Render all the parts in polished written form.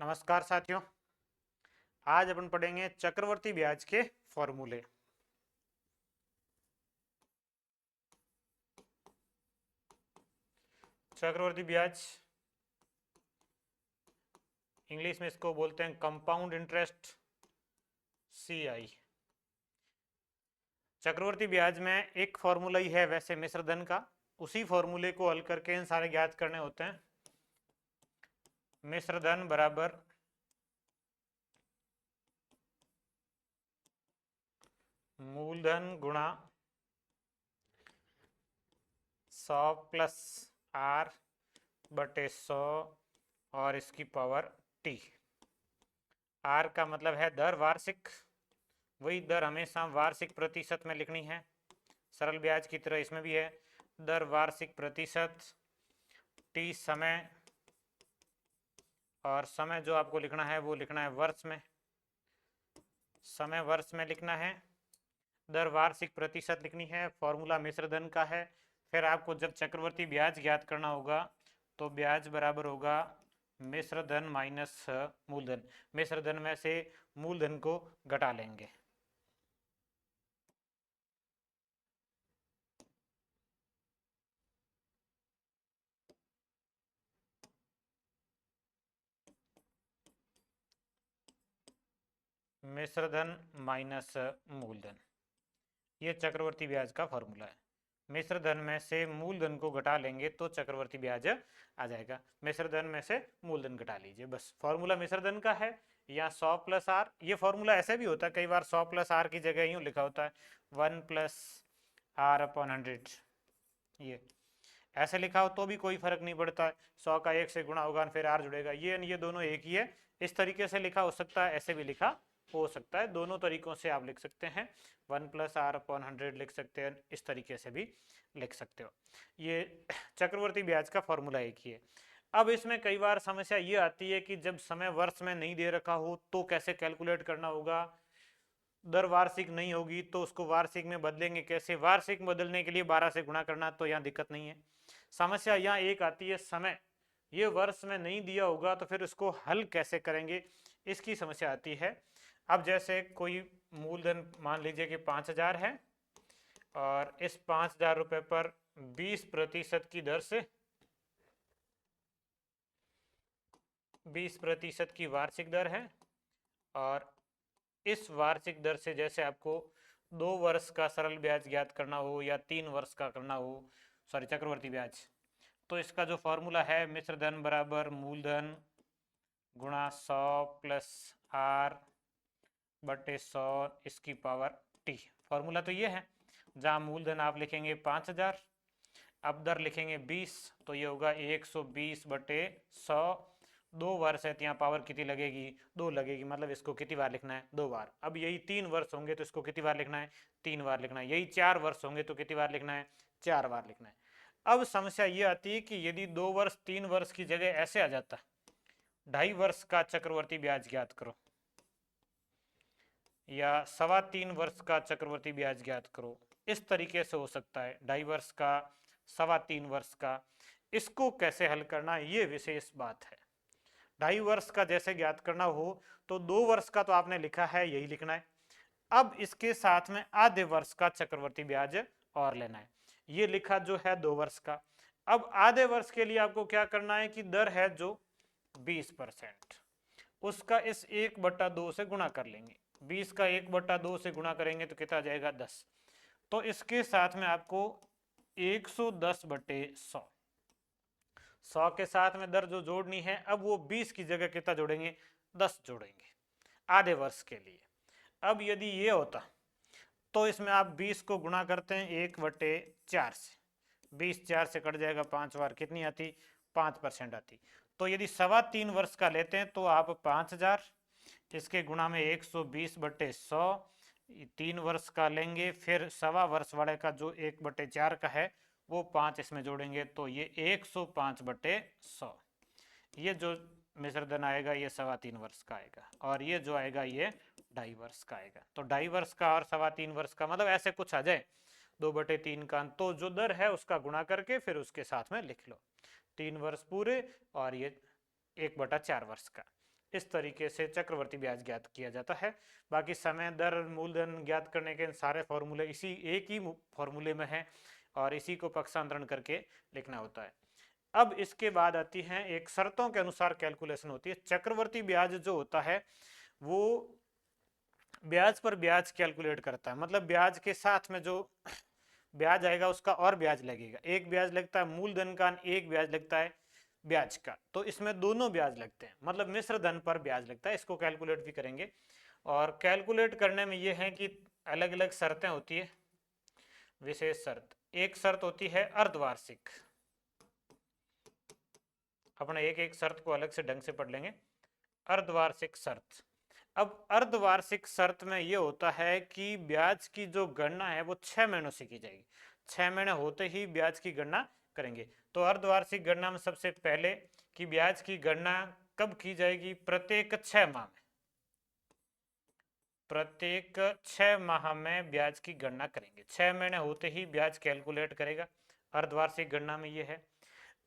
नमस्कार साथियों। आज अपन पढ़ेंगे चक्रवर्ती ब्याज के फॉर्मूले। चक्रवर्ती ब्याज इंग्लिश में इसको बोलते हैं कंपाउंड इंटरेस्ट, CI। चक्रवर्ती ब्याज में एक फॉर्मूला ही है वैसे मिश्र धन का, उसी फॉर्मूले को हल करके इन सारे ज्ञात करने होते हैं। मिश्र धन बराबर मूलधन गुणा 100 प्लस R बटे 100 और इसकी पावर T। R का मतलब है दर वार्षिक, वही दर हमेशा वार्षिक प्रतिशत में लिखनी है, सरल ब्याज की तरह इसमें भी है दर वार्षिक प्रतिशत, T समय, और समय जो आपको लिखना है वो लिखना है वर्ष में, समय वर्ष में लिखना है, दर वार्षिक प्रतिशत लिखनी है। फॉर्मूला मिश्र धन का है। फिर आपको जब चक्रवर्ती ब्याज ज्ञात करना होगा तो ब्याज बराबर होगा मिश्र धन माइनस मूलधन। मिश्र धन में से मूलधन को घटा लेंगे। मिश्र धन माइनस मूलधन, ये चक्रवर्ती ब्याज का फॉर्मूला है। मिश्र धन में से मूलधन को घटा लेंगे तो चक्रवर्ती ब्याज आ जाएगा। मिश्र धन में से मूलधन घटा लीजिए, बस फॉर्मूला मिश्र धन का है। या 100 प्लस आर, ये फॉर्मूला ऐसे भी होता है, कई बार 100 प्लस आर की जगह यूं लिखा होता है 1 प्लस आर अपॉन 100, ये ऐसे लिखा हो तो भी कोई फर्क नहीं पड़ता है। 100 का 1 से गुणा होगा फिर आर जुड़ेगा, ये दोनों एक ही है। इस तरीके से लिखा हो सकता है, ऐसे भी लिखा हो सकता है, दोनों तरीकों से आप लिख सकते हैं। 1 प्लस आर अपॉन 100 लिख सकते हैं, इस तरीके से भी लिख सकते हो। ये चक्रवर्ती ब्याज का फॉर्मूला एक ही है। अब इसमें कई बार समस्या ये आती है कि जब समय वर्ष में नहीं दे रखा हो तो कैसे कैलकुलेट करना होगा। दर वार्षिक नहीं होगी तो उसको वार्षिक में बदलेंगे कैसे। वार्षिक में बदलने के लिए 12 से गुणा करना, तो यहाँ दिक्कत नहीं है। समस्या यहाँ एक आती है, समय ये वर्ष में नहीं दिया होगा तो फिर उसको हल कैसे करेंगे, इसकी समस्या आती है। अब जैसे कोई मूलधन मान लीजिए कि 5000 है और इस 5000 रुपये पर 20% की दर से 20% की वार्षिक दर है, और इस वार्षिक दर से जैसे आपको 2 वर्ष का सरल ब्याज ज्ञात करना हो या 3 वर्ष का करना हो, सॉरी चक्रवर्ती ब्याज, तो इसका जो फॉर्मूला है मिश्र धन बराबर मूलधन गुणा 100 प्लस आर बटे 100 इसकी पावर टी। फॉर्मूला तो ये है, जहाँ मूलधन आप लिखेंगे 5000, अब दर लिखेंगे 20, तो ये होगा 120 बटे 100। 2 वर्ष है तो यहाँ पावर कितनी लगेगी, 2 लगेगी, मतलब इसको कितनी बार लिखना है, 2 बार। अब यही 3 वर्ष होंगे तो इसको कितनी बार लिखना है, 3 बार लिखना है। यही 4 वर्ष होंगे तो कितनी बार लिखना है, 4 बार लिखना है। अब समस्या ये आती है कि यदि 2 वर्ष 3 वर्ष की जगह ऐसे आ जाता, 2.5 वर्ष का चक्रवर्ती ब्याज ज्ञात करो या 3.25 वर्ष का चक्रवर्ती ब्याज ज्ञात करो, इस तरीके से हो सकता है। 2.5 वर्ष का, 3.25 वर्ष का, इसको कैसे हल करना ये विशेष बात है। 2.5 वर्ष का जैसे ज्ञात करना हो तो 2 वर्ष का तो आपने लिखा है, यही लिखना है। अब इसके साथ में आधे वर्ष का चक्रवर्ती ब्याज और लेना है, ये लिखा जो है 2 वर्ष का। अब आधे वर्ष के लिए आपको क्या करना है कि दर है जो 20%, उसका इस 1/2 से गुणा कर लेंगे। 20 का 1/2 से गुणा करेंगे तो कितना आ जाएगा, 10। तो इसके साथ में आपको 110 बटे 100, 100 के साथ में दर जो जोड़नी है, अब वो 20 की जगह कितना जोड़ेंगे, 10 जोड़ेंगे आधे वर्ष के लिए। अब यदि ये होता तो इसमें आप 20 को गुणा करते हैं 1/4 से, 20 4 से कट जाएगा, 5 बार कितनी आती, 5% आती। तो यदि 3.25 वर्ष का लेते हैं तो आप 5000, इसके गुणा में 120 बटे 100, 3 वर्ष का लेंगे, फिर 1.25 वर्ष वाले का जो 1/4 का है वो 5 इसमें जोड़ेंगे, तो ये 105 बटे 100। ये जो मिश्र धन आएगा ये 3.25 वर्ष का आएगा, और ये जो आएगा ये 2.5 वर्ष का आएगा। तो 2.5 वर्ष का और 3.25 वर्ष का, मतलब ऐसे कुछ आ जाए 2/3 का, तो जो दर है उसका गुणा करके फिर उसके साथ में लिख लो 3 वर्ष पूरे और ये 1/4 वर्ष का। इस तरीके से चक्रवर्ती ब्याज ज्ञात किया जाता है। बाकी समय दर मूलधन ज्ञात करने के सारे फॉर्मूले इसी एक ही फॉर्मूले में है और इसी को पक्षांतरण करके लिखना होता है। अब इसके बाद आती है एक शर्तों के अनुसार कैलकुलेशन होती है। चक्रवर्ती ब्याज जो होता है वो ब्याज पर ब्याज कैलकुलेट करता है, मतलब ब्याज के साथ में जो ब्याज आएगा उसका और ब्याज लगेगा। एक ब्याज लगता है मूलधन का, एक ब्याज लगता है ब्याज का, तो इसमें दोनों ब्याज लगते हैं, मतलब मिश्र धन पर ब्याज लगता है। इसको कैलकुलेट भी करेंगे और कैलकुलेट करने में ये है कि अलग अलग शर्तें होती है। विशेष शर्त, एक शर्त होती है अर्धवार्षिक, अपने एक एक शर्त को अलग से ढंग से पढ़ लेंगे। अर्धवार्षिक शर्त, अब अर्धवार्षिक शर्त में यह होता है कि ब्याज की जो गणना है वो 6 महीनों से की जाएगी। 6 महीने होते ही ब्याज की गणना करेंगे। तो अर्धवार्षिक गणना में सबसे पहले कि ब्याज की गणना कब की जाएगी, प्रत्येक 6 माह में, प्रत्येक 6 माह में ब्याज की गणना करेंगे। 6 महीने होते ही ब्याज कैलकुलेट करेगा। अर्धवार्षिक गणना में यह है।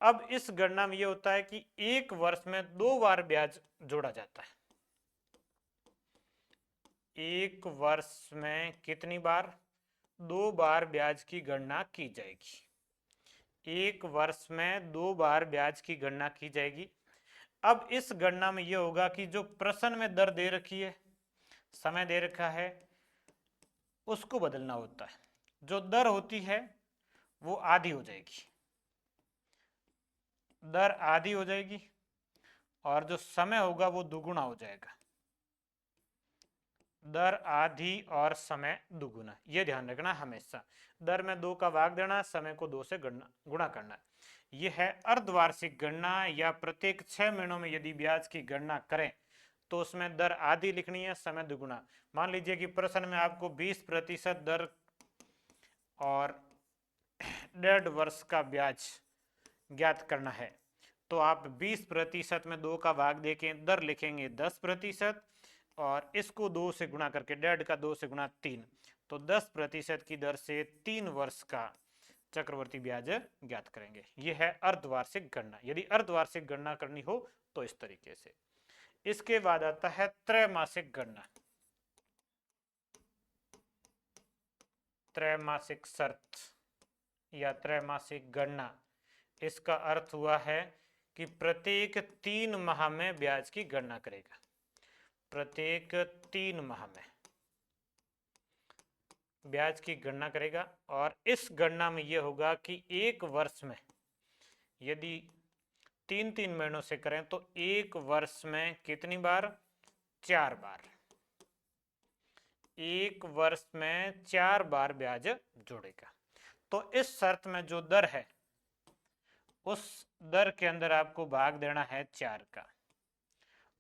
अब इस गणना में यह होता है कि एक वर्ष में 2 बार ब्याज जोड़ा जाता है। एक वर्ष में कितनी बार, 2 बार ब्याज की गणना की जाएगी। एक वर्ष में 2 बार ब्याज की गणना की जाएगी। अब इस गणना में यह होगा कि जो प्रश्न में दर दे रखी है, समय दे रखा है, उसको बदलना होता है। जो दर होती है वो आधी हो जाएगी, दर आधी हो जाएगी और जो समय होगा वो दुगुना हो जाएगा। दर आधी और समय दुगुना, ये ध्यान रखना हमेशा। दर में 2 का भाग देना, समय को 2 से गुणा करना। यह है अर्धवार्षिक गणना, या प्रत्येक 6 महीनों में यदि ब्याज की गणना करें तो उसमें दर आधी लिखनी है, समय दुगुना। मान लीजिए कि प्रश्न में आपको 20% दर और 1.5 वर्ष का ब्याज ज्ञात करना है, तो आप 20% में 2 का भाग देके दर लिखेंगे 10% और इसको 2 से गुणा करके 1.5 का 2 से गुणा 3, तो 10% की दर से 3 वर्ष का चक्रवर्ती ब्याज ज्ञात करेंगे। यह है अर्धवार्षिक गणना। यदि अर्धवार्षिक गणना करनी हो तो इस तरीके से। इसके बाद आता है त्रैमासिक गणना, त्रैमासिक शर्त या त्रैमासिक गणना। इसका अर्थ हुआ है कि प्रत्येक 3 माह में ब्याज की गणना करेगा। प्रत्येक 3 माह में ब्याज की गणना करेगा और इस गणना में यह होगा कि एक वर्ष में यदि 3-3 महीनों से करें तो एक वर्ष में कितनी बार, 4 बार। एक वर्ष में 4 बार ब्याज जोड़ेगा। तो इस शर्त में जो दर है उस दर के अंदर आपको भाग देना है 4 का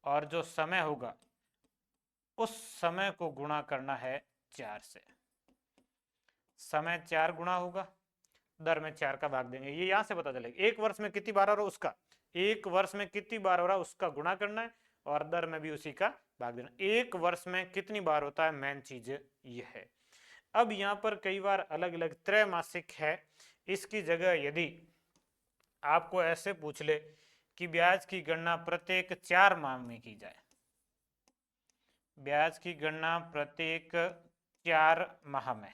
और जो समय होगा उस समय को गुणा करना है 4 से। समय 4 गुणा होगा, दर में 4 का भाग देंगे। ये यहां से पता चलेगा एक वर्ष में कितनी बार हो रहा है उसका, एक वर्ष में कितनी बार हो रहा है उसका गुणा करना है और दर में भी उसी का भाग देना। एक वर्ष में कितनी बार होता है, मेन चीज ये है। अब यहाँ पर कई बार अलग अलग त्रैमासिक है, इसकी जगह यदि आपको ऐसे पूछ ले कि ब्याज की गणना प्रत्येक 4 माह में की जाए, ब्याज की गणना प्रत्येक 4 माह में,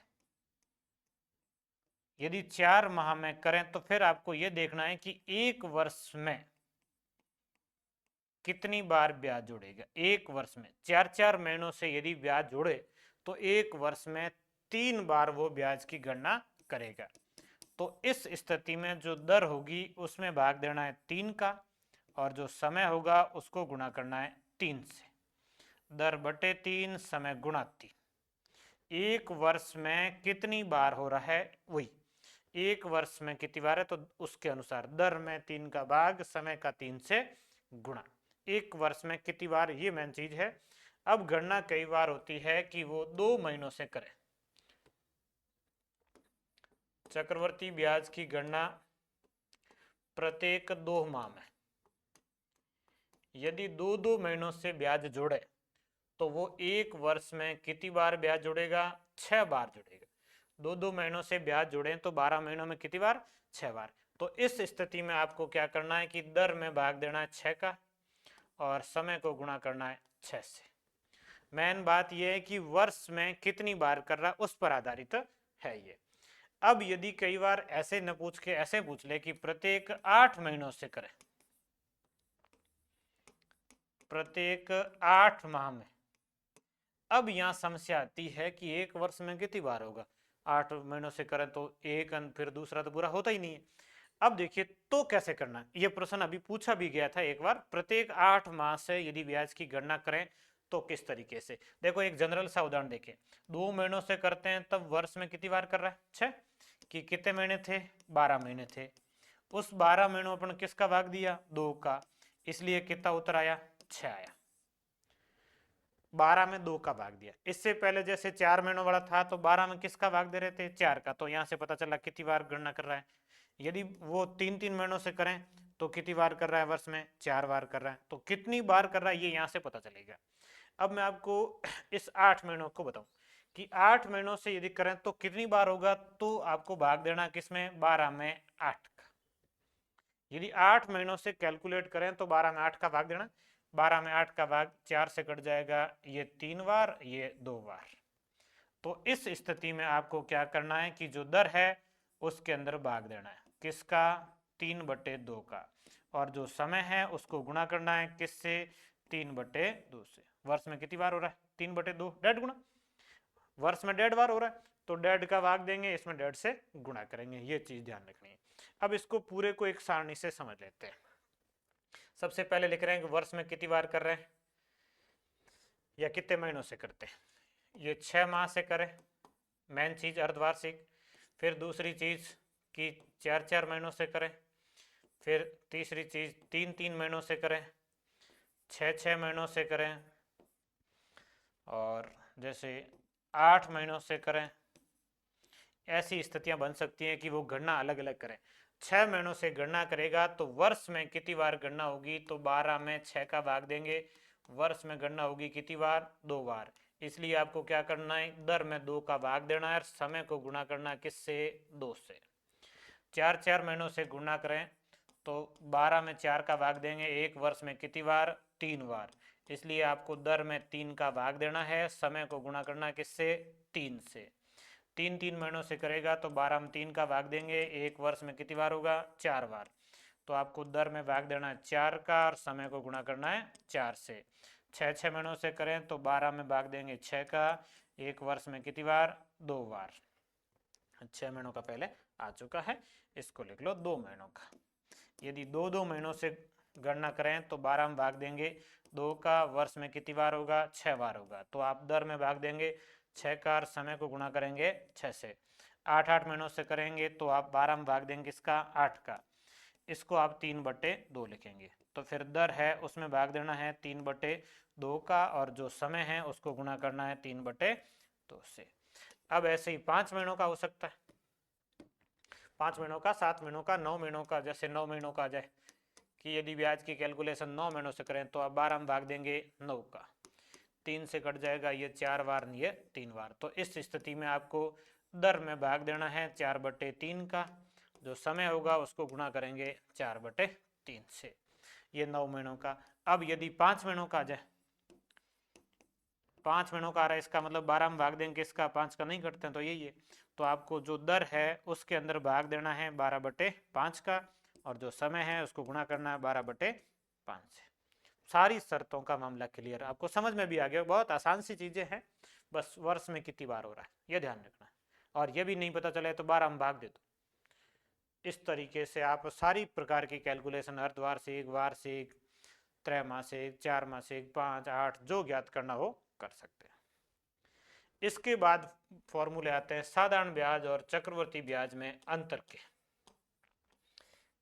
यदि 4 माह में करें तो फिर आपको यह देखना है कि एक वर्ष में कितनी बार ब्याज जोड़ेगा। एक वर्ष में 4-4 महीनों से यदि ब्याज जोड़े तो एक वर्ष में 3 बार वो ब्याज की गणना करेगा। तो इस स्थिति में जो दर होगी उसमें भाग देना है 3 का और जो समय होगा उसको गुणा करना है 3 से। दर बटे 3, समय गुणा 3। एक वर्ष में कितनी बार हो रहा है, वही एक वर्ष में कितनी बार है तो उसके अनुसार दर में 3 का भाग, समय का 3 से गुणा। एक वर्ष में कितनी बार, ये मेन चीज है। अब गणना कई बार होती है कि वो 2 महीनों से करें। चक्रवर्ती ब्याज की गणना प्रत्येक 2 माह में, यदि 2-2 महीनों से ब्याज जोड़े तो वो एक वर्ष में कितनी बार ब्याज जोड़ेगा, 6 बार जोड़ेगा। 2-2 महीनों से ब्याज जोड़े तो 12 महीनों में कितनी बार, 6 बार। तो इस स्थिति में आपको क्या करना है कि दर में भाग देना है 6 का और समय को गुणा करना है 6 से। मेन बात यह है कि वर्ष में कितनी बार कर रहा है उस पर आधारित है ये। अब यदि कई बार ऐसे न पूछ के ऐसे पूछ ले कि प्रत्येक 8 महीनों से करें, प्रत्येक 8 माह में, अब यहां समस्या आती है कि एक वर्ष में कितनी बार होगा, 8 महीनों से करें तो एक अंक, फिर दूसरा तो पूरा होता ही नहीं है। अब देखिए तो कैसे करना है, ये प्रश्न अभी पूछा भी गया था एक बार, प्रत्येक 8 माह से यदि ब्याज की गणना करें तो किस तरीके से। देखो एक जनरल सा उदाहरण देखें, 2 महीनों से करते हैं तब वर्ष में कितनी बार कर रहा है 6, कि कितने महीने थे 12 महीने थे, उस 12 महीनों पर किसका भाग दिया 2 का, इसलिए कितना उत्तर आया 6 आया। 12 में 2 का भाग दिया। इससे पहले जैसे 4 महीनों वाला था तो 12 में किसका भाग दे रहे थे 4 का, तो यहां से पता चला कितनी बार गणना कर रहा है। यदि वो 3-3 महीनों से करें तो कितनी बार कर रहा है वर्ष में 4 बार कर रहा है, तो कितनी बार कर रहा है ये यहां से पता चलेगा। अब मैं आपको इस 8 महीनों को बताऊं कि 8 महीनों से यदि करें तो कितनी बार होगा, तो आपको भाग देना किसमें 12 में 8 का। यदि 8 महीनों से कैलकुलेट करें तो 12 में 8 का भाग देना, 12 में 8 का भाग 4 से कट जाएगा, ये 3 बार ये 2 बार। तो इस स्थिति में आपको क्या करना है कि जो दर है उसके अंदर भाग देना है, किसका 3/2 का, और जो समय है उसको गुणा करना है किससे 3/2 से। वर्ष में कितनी बार हो रहा है 3/2, डेढ़ गुणा, वर्ष में 1.5 बार हो रहा है तो 1.5 का भाग देंगे, इसमें 1.5 से गुणा करेंगे, ये चीज ध्यान रखनी है। अब इसको पूरे को एक सारणी से समझ लेते हैं। सबसे पहले लिख रहे हैं कि वर्ष में कितनी बार कर रहे हैं या कितने महीनों से करते हैं, ये 6 माह से करें, मेन चीज अर्धवार्षिक। फिर दूसरी चीज कि 4-4 महीनों से करें, फिर तीसरी चीज 3-3 महीनों से करें, 6-6 महीनों से करें, और जैसे 8 महीनों से करें। ऐसी स्थितियां बन सकती हैं कि वो गणना अलग अलग करें। 6 महीनों से गणना करेगा तो वर्ष में कितनी बार गणना होगी, तो 12 में 6 का भाग देंगे, वर्ष में गणना होगी कितनी बार 2 बार। इसलिए आपको क्या करना है, दर में 2 का भाग देना है और समय को गुणा करना है किससे 2 से। 4-4 महीनों से गुणा करें तो 12 में 4 का भाग देंगे, एक वर्ष में कितनी बार 3 बार, इसलिए आपको दर में 3 का भाग देना है, समय को गुणा करना है किससे 3 से। 3-3 महीनों से करेगा तो 12 में 3 का भाग देंगे, एक वर्ष में कितनी बार होगा 4 बार, तो आपको दर में भाग देना है 4 का और समय को गुणा करना है 4 से। 6-6 महीनों से करें तो 12 में भाग देंगे 6 का, एक वर्ष में कितनी बार 2 बार। 6 महीनों का पहले आ चुका है, इसको लिख लो 2 महीनों का। यदि 2-2 महीनों से गणना करें तो 12 में भाग देंगे 2 का, वर्ष में कितनी बार होगा 6 बार होगा, तो आप दर में भाग देंगे 6 का और समय को गुणा करेंगे 6 से। 8-8 महीनों से करेंगे तो आप 12 में भाग देंगे इसका 8 का, इसको आप 3/2 लिखेंगे, तो फिर दर है उसमें भाग देना है 3/2 का, और जो समय है उसको गुणा करना है 3/2 से। अब ऐसे ही 5 महीनों का हो सकता है, 5 महीनों का, 7 महीनों का, 9 महीनों का। जैसे 9 महीनों का आ जाए कि यदि ब्याज की कैलकुलेशन 9 महीनों से करें तो आप 12 में भाग देंगे 9 का, 3 से कट जाएगा, ये 4 बार ये 3 बार। तो इस स्थिति में आपको दर में भाग देना है 4/3 का, जो समय होगा उसको गुणा करेंगे 4/3 से, ये 9 महीनों का। अब यदि 5 महीनों का आ जाए, 5 महीनों का आ रहा है, इसका मतलब 12 में भाग देंगे इसका, 5 का नहीं कटते हैं तो यही है, तो आपको जो दर है उसके अंदर भाग देना है 12/5 का, और जो समय है उसको गुणा करना है 12/5 से। सारी शर्तों का मामला क्लियर, आपको समझ में भी आ गया, बहुत आसान सी चीजें हैं, बस वर्ष में कितनी बार हो रहा है ये ध्यान रखना है, और ये भी नहीं पता चले तो 12 में भाग दे दो। इस तरीके से आप सारी प्रकार की कैलकुलेशन, अर्धवार्षिक, वार्षिक, त्रैमासिक, 4 मासिक, 5, 8 जो ज्ञात करना हो कर सकते हैं। इसके बाद फॉर्मूले आते हैं साधारण ब्याज और चक्रवर्ती ब्याज में अंतर के,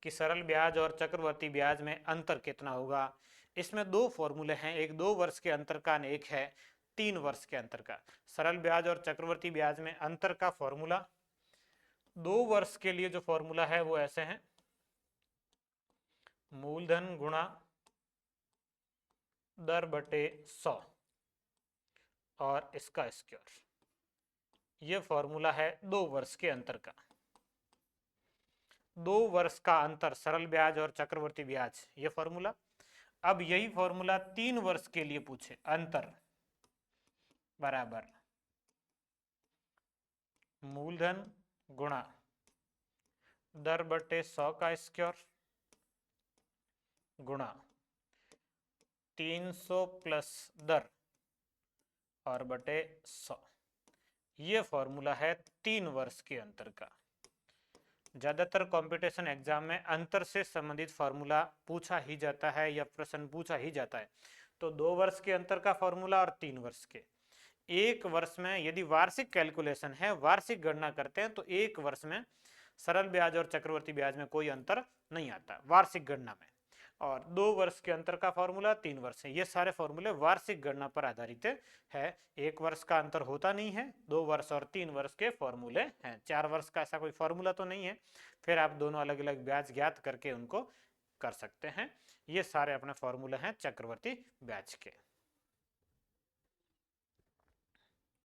कि सरल ब्याज और चक्रवर्ती ब्याज में अंतर कितना होगा। इसमें 2 फॉर्मूले हैं, एक 2 वर्ष के अंतर का, एक है 3 वर्ष के अंतर का। सरल ब्याज और चक्रवर्ती ब्याज में अंतर का फॉर्मूला 2 वर्ष के लिए जो फॉर्मूला है वो ऐसे है, मूलधन गुणा दर बटे 100 और इसका स्क्वायर, ये फॉर्मूला है 2 वर्ष के अंतर का। 2 वर्ष का अंतर सरल ब्याज और चक्रवर्ती ब्याज, ये फॉर्मूला, अब यही फॉर्मूला 3 वर्ष के लिए पूछे, अंतर बराबर मूलधन गुणा दर बटे 100 का स्क्वायर गुणा 300 प्लस दर और बटे 100। ये फॉर्मूला है 3 वर्ष के अंतर का। ज्यादातर कंपटीशन एग्जाम में अंतर से संबंधित फॉर्मूला पूछा ही जाता है या प्रश्न पूछा ही जाता है। तो 2 वर्ष के अंतर का फॉर्मूला और 3 वर्ष के। एक वर्ष में यदि वार्षिक कैलकुलेशन है, वार्षिक गणना करते हैं, तो एक वर्ष में सरल ब्याज और चक्रवर्ती ब्याज में कोई अंतर नहीं आता वार्षिक गणना में। और 2 वर्ष के अंतर का फॉर्मूला 3 वर्ष है। ये सारे फॉर्मूले वार्षिक गणना पर आधारित है। एक वर्ष का अंतर होता नहीं है, 2 वर्ष और 3 वर्ष के फॉर्मूले हैं। 4 वर्ष का ऐसा कोई फॉर्मूला तो नहीं है। फिर आप दोनों अलग अलग ब्याज ज्ञात करके उनको कर सकते हैं। ये सारे अपने फॉर्मूले हैं चक्रवर्ती ब्याज के।